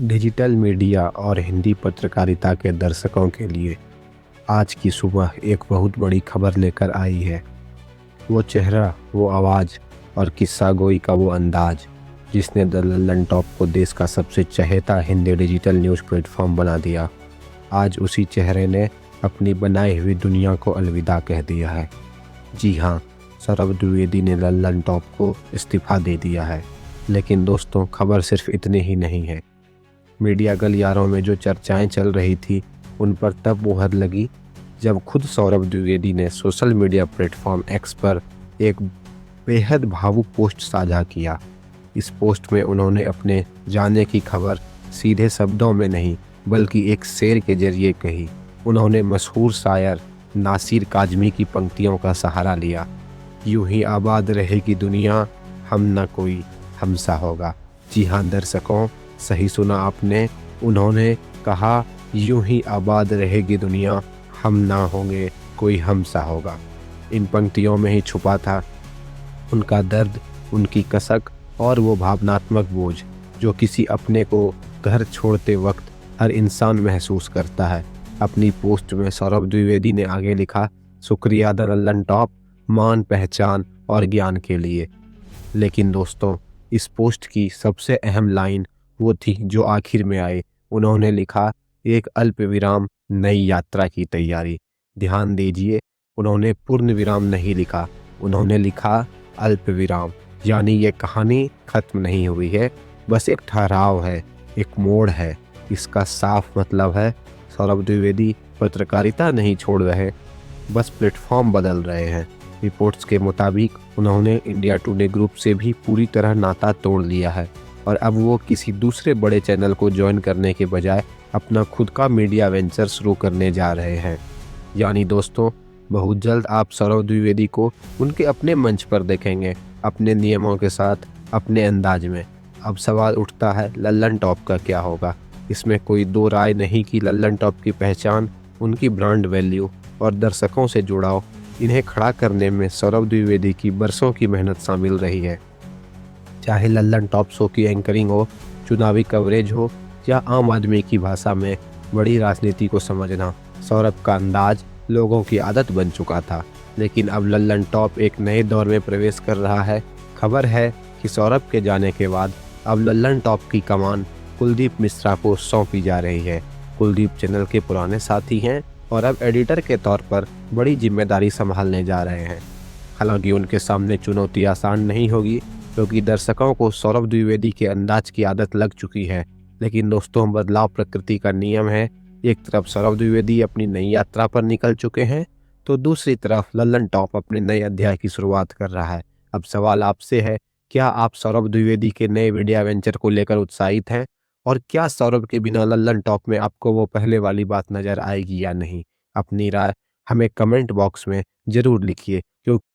Digital media और हिंदी पत्रकारिता के दर्शकों के लिए आज की सुबह एक बहुत बड़ी खबर लेकर आई है। वो चेहरा, वो आवाज़ और किस्सा गोई का वो अंदाज जिसने द लल्लन टॉप को देश का सबसे चहेता हिंदी डिजिटल न्यूज़ प्लेटफॉर्म बना दिया। आज उसी चेहरे ने अपनी बनाई हुई दुनिया को अलविदा कह दिया है। जी हाँ, सौरभ द्विवेदी ने लल्लन टॉप को इस्तीफा दे दिया है। लेकिन दोस्तों, खबर सिर्फ इतनी ही नहीं है। मीडिया गलियारों में जो चर्चाएं चल रही थी उन पर तब मुहर लगी जब खुद सौरभ द्विवेदी ने सोशल मीडिया प्लेटफॉर्म एक्स पर एक बेहद भावुक पोस्ट साझा किया। इस पोस्ट में उन्होंने अपने जाने की खबर सीधे शब्दों में नहीं बल्कि एक शेर के जरिए कही। उन्होंने मशहूर शायर नासिर काज़मी की पंक्तियों का सहारा लिया, यूं ही आबाद रहेगी दुनिया, हम न कोई हमसा होगा। जी हाँ दर्शकों, सही सुना आपने। उन्होंने कहा, यूं ही आबाद रहेगी दुनिया, हम ना होंगे कोई हमसा होगा। इन पंक्तियों में ही छुपा था उनका दर्द, उनकी कसक और वो भावनात्मक बोझ जो किसी अपने को घर छोड़ते वक्त हर इंसान महसूस करता है। अपनी पोस्ट में सौरभ द्विवेदी ने आगे लिखा, शुक्रिया द लल्लन टॉप, मान, पहचान और ज्ञान के लिए। लेकिन दोस्तों, इस पोस्ट की सबसे अहम लाइन वो थी जो आखिर में आए। उन्होंने लिखा, एक अल्प विराम, नई यात्रा की तैयारी। ध्यान दीजिए, उन्होंने पूर्ण विराम नहीं लिखा, उन्होंने लिखा अल्प विराम। यानी ये कहानी खत्म नहीं हुई है, बस एक ठहराव है, एक मोड़ है। इसका साफ मतलब है सौरभ द्विवेदी पत्रकारिता नहीं छोड़ रहे, बस प्लेटफॉर्म बदल रहे हैं। रिपोर्ट्स के मुताबिक उन्होंने इंडिया टुडे ग्रुप से भी पूरी तरह नाता तोड़ लिया है और अब वो किसी दूसरे बड़े चैनल को ज्वाइन करने के बजाय अपना खुद का मीडिया वेंचर शुरू करने जा रहे हैं। यानी दोस्तों, बहुत जल्द आप सौरभ द्विवेदी को उनके अपने मंच पर देखेंगे, अपने नियमों के साथ, अपने अंदाज में। अब सवाल उठता है, लल्लन टॉप का क्या होगा? इसमें कोई दो राय नहीं कि लल्लन टॉप की पहचान, उनकी ब्रांड वैल्यू और दर्शकों से जुड़ाव, इन्हें खड़ा करने में सौरभ द्विवेदी की बरसों की मेहनत शामिल रही है। चाहे लल्लन टॉप शो की एंकरिंग हो, चुनावी कवरेज हो या आम आदमी की भाषा में बड़ी राजनीति को समझना, सौरभ का अंदाज लोगों की आदत बन चुका था। लेकिन अब लल्लन टॉप एक नए दौर में प्रवेश कर रहा है। खबर है कि सौरभ के जाने के बाद अब लल्लन टॉप की कमान कुलदीप मिश्रा को सौंपी जा रही है। कुलदीप चैनल के पुराने साथी हैं और अब एडिटर के तौर पर बड़ी जिम्मेदारी संभालने जा रहे हैं। हालांकि उनके सामने चुनौती आसान नहीं होगी क्योंकि दर्शकों को सौरभ द्विवेदी के अंदाज की आदत लग चुकी है। लेकिन दोस्तों, बदलाव प्रकृति का नियम है। एक तरफ सौरभ द्विवेदी अपनी नई यात्रा पर निकल चुके हैं तो दूसरी तरफ लल्लन टॉप अपने नए अध्याय की शुरुआत कर रहा है। अब सवाल आपसे है, क्या आप सौरभ द्विवेदी के नए मीडिया वेंचर को लेकर उत्साहित हैं? और क्या सौरभ के बिना लल्लन टॉप में आपको वो पहले वाली बात नजर आएगी या नहीं? अपनी राय हमें कमेंट बॉक्स में जरूर लिखिए, क्योंकि